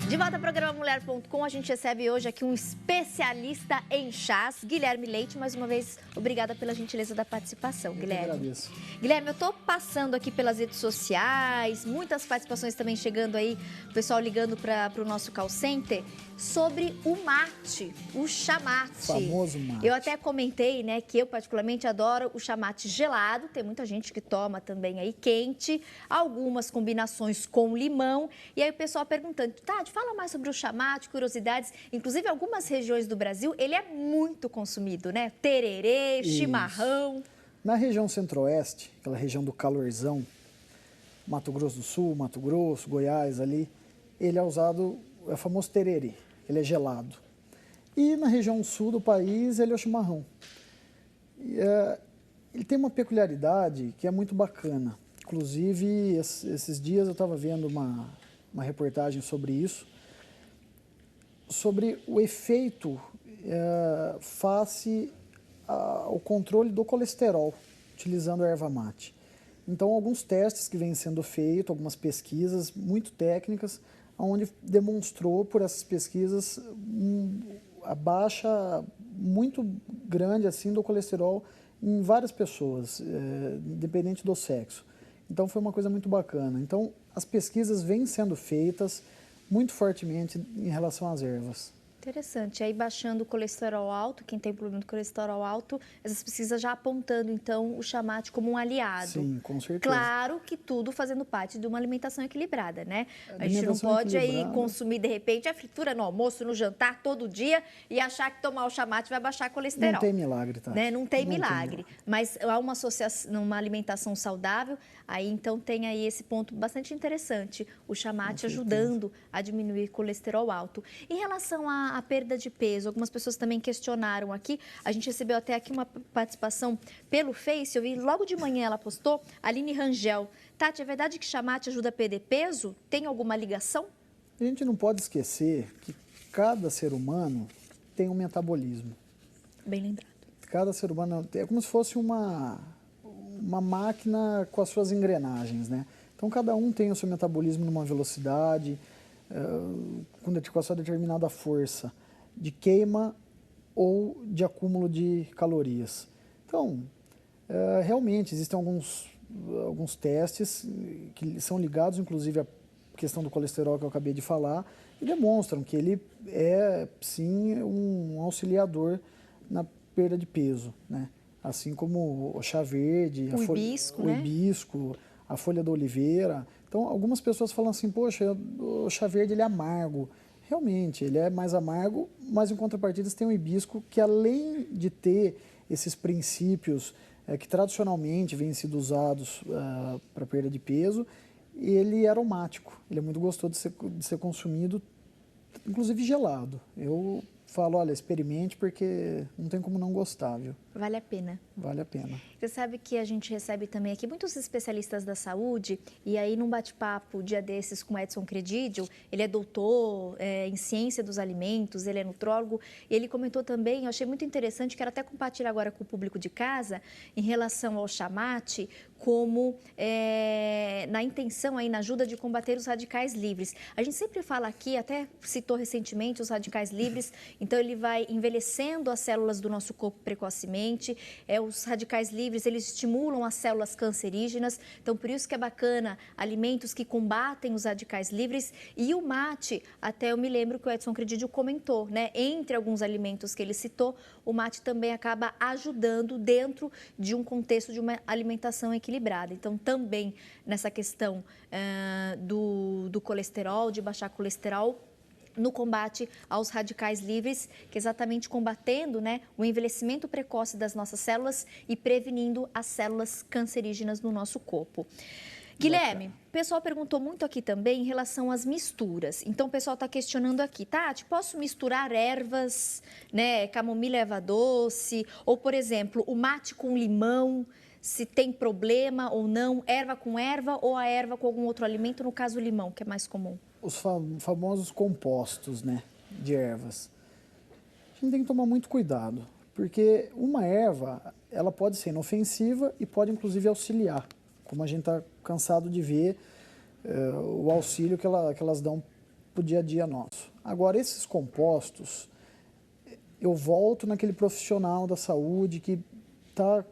De volta ao programa Mulher.com, a gente recebe hoje aqui um especialista em chás, Guilherme Leite. Mais uma vez, obrigada pela gentileza da participação, Guilherme. Eu agradeço. Guilherme, eu estou passando aqui pelas redes sociais, muitas participações também chegando aí, o pessoal ligando para o nosso call center, sobre o mate, o chamate. O famoso mate. Eu até comentei, né, que eu particularmente adoro o chamate gelado, tem muita gente que toma também aí quente, algumas combinações com limão, e aí o pessoal perguntando, Tati, fala mais sobre o chamate, curiosidades, inclusive em algumas regiões do Brasil, ele é muito consumido, né, tererê, chimarrão. Na região centro-oeste, aquela região do calorzão, Mato Grosso do Sul, Mato Grosso, Goiás ali, ele é usado, é o famoso tererê, ele é gelado. E na região sul do país, ele é o chimarrão. Ele tem uma peculiaridade que é muito bacana. Inclusive, esses dias eu estava vendo uma reportagem sobre isso, sobre o efeito face ao controle do colesterol, utilizando a erva mate. Então, alguns testes que vêm sendo feitos, algumas pesquisas muito técnicas, onde demonstrou por essas pesquisas a baixa muito grande assim do colesterol em várias pessoas, independente do sexo. Então, foi uma coisa muito bacana. Então, as pesquisas vêm sendo feitas muito fortemente em relação às ervas. Interessante. Aí, baixando o colesterol alto, quem tem problema de colesterol alto, essas pesquisas já apontando, então, o chamate como um aliado. Sim, com certeza. Claro que tudo fazendo parte de uma alimentação equilibrada, né? A gente não pode aí consumir, de repente, a fritura no almoço, no jantar, todo dia e achar que tomar o chamate vai baixar colesterol. Não tem milagre, tá? Né? Não tem milagre. Mas há uma associação, uma alimentação saudável, aí então tem aí esse ponto bastante interessante, o chamate ajudando a diminuir colesterol alto. Em relação à perda de peso, algumas pessoas também questionaram aqui, a gente recebeu até aqui uma participação pelo Face, eu vi logo de manhã ela postou, Aline Rangel. Tati, é verdade que chamate ajuda a perder peso? Tem alguma ligação? A gente não pode esquecer que cada ser humano tem um metabolismo. Bem lembrado. Cada ser humano é como se fosse uma máquina com as suas engrenagens, né? Então, cada um tem o seu metabolismo numa velocidade, com a sua determinada força de queima ou de acúmulo de calorias. Então, realmente, existem alguns testes que são ligados, inclusive, à questão do colesterol que eu acabei de falar, e demonstram que ele é, sim, um auxiliador na perda de peso, né? Assim como o chá verde, o hibisco, a folha da oliveira. Então, algumas pessoas falam assim, poxa, o chá verde ele é amargo. Realmente, ele é mais amargo, mas em contrapartida tem o hibisco que, além de ter esses princípios que tradicionalmente vêm sido usados para perda de peso, ele é aromático. Ele é muito gostoso de ser consumido, inclusive gelado. Eu falo, olha, experimente porque não tem como não gostar, viu? Vale a pena. Vale a pena. Você sabe que a gente recebe também aqui muitos especialistas da saúde, e aí num bate-papo, dia desses, com Edson Credidio, ele é doutor em ciência dos alimentos, ele é nutrólogo, e ele comentou também, eu achei muito interessante, quero até compartilhar agora com o público de casa, em relação ao chamate, como na intenção aí, na ajuda de combater os radicais livres. A gente sempre fala aqui, até citou recentemente os radicais livres, então ele vai envelhecendo as células do nosso corpo precocemente. Os radicais livres, eles estimulam as células cancerígenas, então por isso que é bacana alimentos que combatem os radicais livres. E o mate, até eu me lembro que o Edson Credidio comentou, né? Entre alguns alimentos que ele citou, o mate também acaba ajudando dentro de um contexto de uma alimentação equilibrada. Então também nessa questão do colesterol, de baixar colesterol, no combate aos radicais livres, que é exatamente combatendo, né, o envelhecimento precoce das nossas células e prevenindo as células cancerígenas no nosso corpo. Guilherme, o pessoal perguntou muito aqui também em relação às misturas. Então, o pessoal está questionando aqui, Tati, posso misturar ervas, né, camomila erva doce, ou, por exemplo, o mate com limão, se tem problema ou não, erva com erva ou a erva com algum outro alimento, no caso o limão, que é mais comum? Os famosos compostos, né, de ervas. A gente tem que tomar muito cuidado, porque uma erva, ela pode ser inofensiva e pode inclusive auxiliar, como a gente está cansado de ver o auxílio que elas dão o dia a dia nosso. Agora, esses compostos, eu volto naquele profissional da saúde que está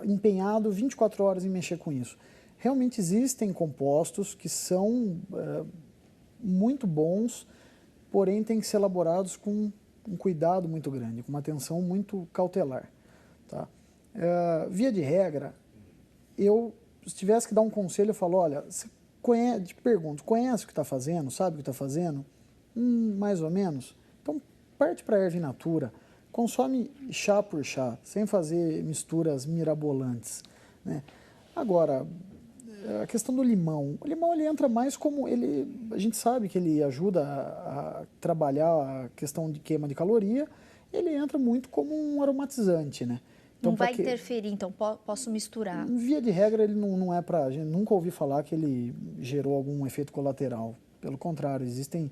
empenhado 24 horas em mexer com isso. Realmente existem compostos que são muito bons, porém têm que ser elaborados com um cuidado muito grande, com uma atenção muito cautelar. Tá? Via de regra, se tivesse que dar um conselho, eu falo, olha, te pergunto, conhece o que está fazendo? Sabe o que está fazendo? Mais ou menos. Então, parte para a erva in natura, consome chá por chá, sem fazer misturas mirabolantes. Né? Agora, a questão do limão. O limão ele entra mais como a gente sabe que ele ajuda a trabalhar a questão de queima de caloria, ele entra muito como um aromatizante, né? Então, não vai interferir, então posso misturar? Via de regra, ele não é para... A gente nunca ouvi falar que ele gerou algum efeito colateral. Pelo contrário, existem,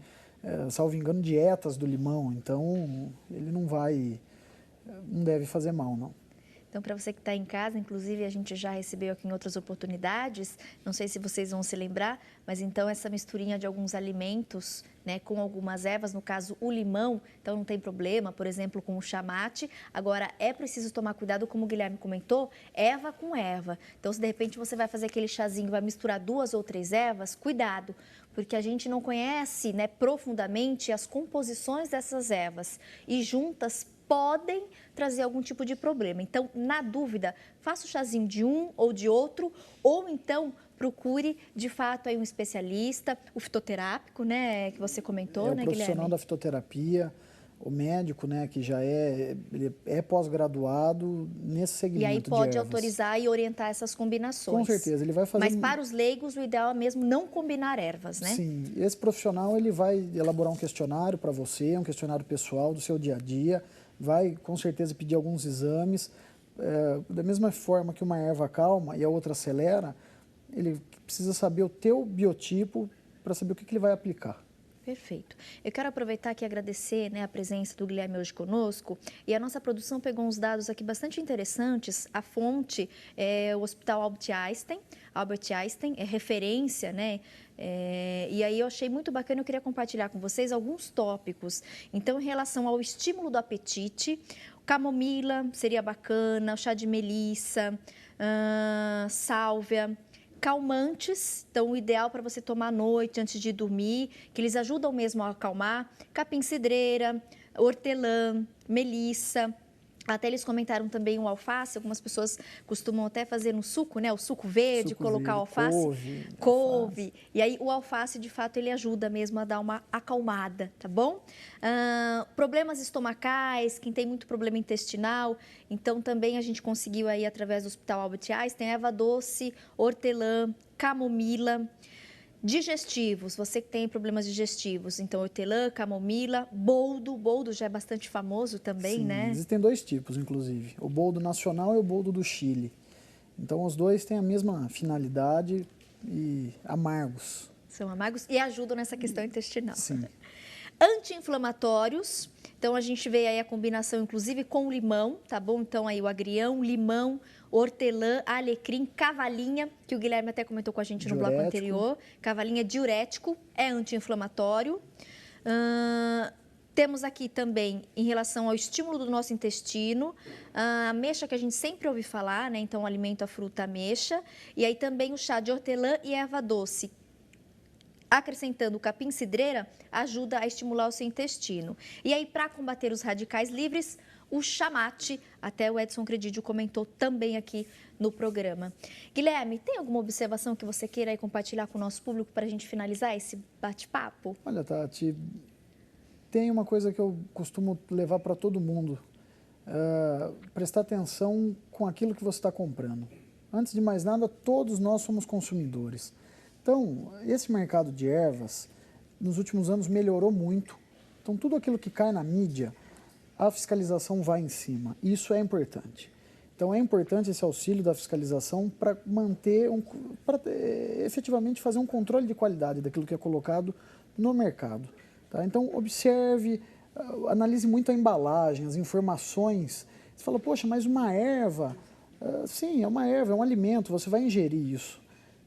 salvo engano, dietas do limão, então ele não deve fazer mal, não. Então, para você que está em casa, inclusive a gente já recebeu aqui em outras oportunidades, não sei se vocês vão se lembrar, mas então essa misturinha de alguns alimentos, né, com algumas ervas, no caso o limão, então não tem problema, por exemplo, com o chamate. Agora, é preciso tomar cuidado, como o Guilherme comentou, erva com erva. Então, se de repente você vai fazer aquele chazinho, vai misturar 2 ou 3 ervas, cuidado, porque a gente não conhece, né, profundamente as composições dessas ervas e juntas podem trazer algum tipo de problema. Então, na dúvida, faça o chazinho de um ou de outro, ou então procure, de fato, aí um especialista, o fitoterápico, né, que você comentou, né, Guilherme? O profissional da fitoterapia, o médico, né, que já ele é pós-graduado nesse segmento de ervas. E aí pode autorizar e orientar essas combinações. Com certeza, ele vai fazer... Mas para os leigos, o ideal é mesmo não combinar ervas, né? Sim, esse profissional ele vai elaborar um questionário para você, um questionário pessoal do seu dia a dia, vai com certeza pedir alguns exames, da mesma forma que uma erva calma e a outra acelera, ele precisa saber o teu biotipo para saber o que ele vai aplicar. Perfeito. Eu quero aproveitar aqui e agradecer, né, a presença do Guilherme hoje conosco. E a nossa produção pegou uns dados aqui bastante interessantes. A fonte é o Hospital Albert Einstein é referência, né? E aí eu achei muito bacana, eu queria compartilhar com vocês alguns tópicos. Então, em relação ao estímulo do apetite, camomila seria bacana, o chá de melissa, sálvia, calmantes, então o ideal para você tomar à noite antes de dormir, que eles ajudam mesmo a acalmar, capim-cidreira, hortelã, melissa. Até eles comentaram também o alface, algumas pessoas costumam até fazer no suco, né? O suco verde, colocar alface, couve. E aí o alface, de fato, ele ajuda mesmo a dar uma acalmada, tá bom? Problemas estomacais, quem tem muito problema intestinal, então também a gente conseguiu aí, através do Hospital Albert Einstein, erva doce, hortelã, camomila. Digestivos, você que tem problemas digestivos, então hortelã, camomila, boldo já é bastante famoso também, Sim, né? Existem 2 tipos, inclusive, o boldo nacional e o boldo do Chile. Então, os 2 têm a mesma finalidade e amargos. São amargos e ajudam nessa questão intestinal. Sim. Anti-inflamatórios, então a gente vê aí a combinação, inclusive, com o limão, tá bom? Então, aí o agrião, limão, hortelã, alecrim, cavalinha, que o Guilherme até comentou com a gente no bloco anterior. Cavalinha diurético, é anti-inflamatório. Temos aqui também, em relação ao estímulo do nosso intestino, a ameixa que a gente sempre ouve falar, né? Então, o alimento, a fruta, a ameixa. E aí também o chá de hortelã e erva doce. Acrescentando o capim-cidreira, ajuda a estimular o seu intestino. E aí, para combater os radicais livres, o chamate, até o Edson Credidio comentou também aqui no programa. Guilherme, tem alguma observação que você queira aí compartilhar com o nosso público para a gente finalizar esse bate-papo? Olha, Tati, tem uma coisa que eu costumo levar para todo mundo. Prestar atenção com aquilo que você está comprando. Antes de mais nada, todos nós somos consumidores. Então, esse mercado de ervas, nos últimos anos, melhorou muito. Então, tudo aquilo que cai na mídia, a fiscalização vai em cima. Isso é importante. Então, é importante esse auxílio da fiscalização para manter, para efetivamente fazer um controle de qualidade daquilo que é colocado no mercado. Tá? Então, observe, analise muito a embalagem, as informações. Você fala, poxa, mas uma erva, sim, é uma erva, é um alimento, você vai ingerir isso.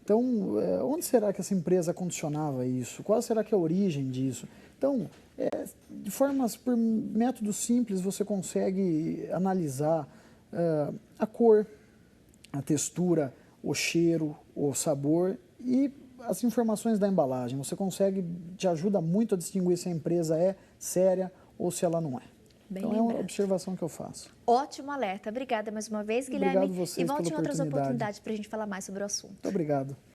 Então, onde será que essa empresa condicionava isso? Qual será que é a origem disso? Então, por métodos simples, você consegue analisar a cor, a textura, o cheiro, o sabor e as informações da embalagem. Você consegue, te ajuda muito a distinguir se a empresa é séria ou se ela não é. Bem então, lembrado. É uma observação que eu faço. Ótimo alerta. Obrigada mais uma vez, Guilherme. Obrigado vocês e volte em pela outras oportunidade. oportunidades para a gente falar mais sobre o assunto. Muito obrigado.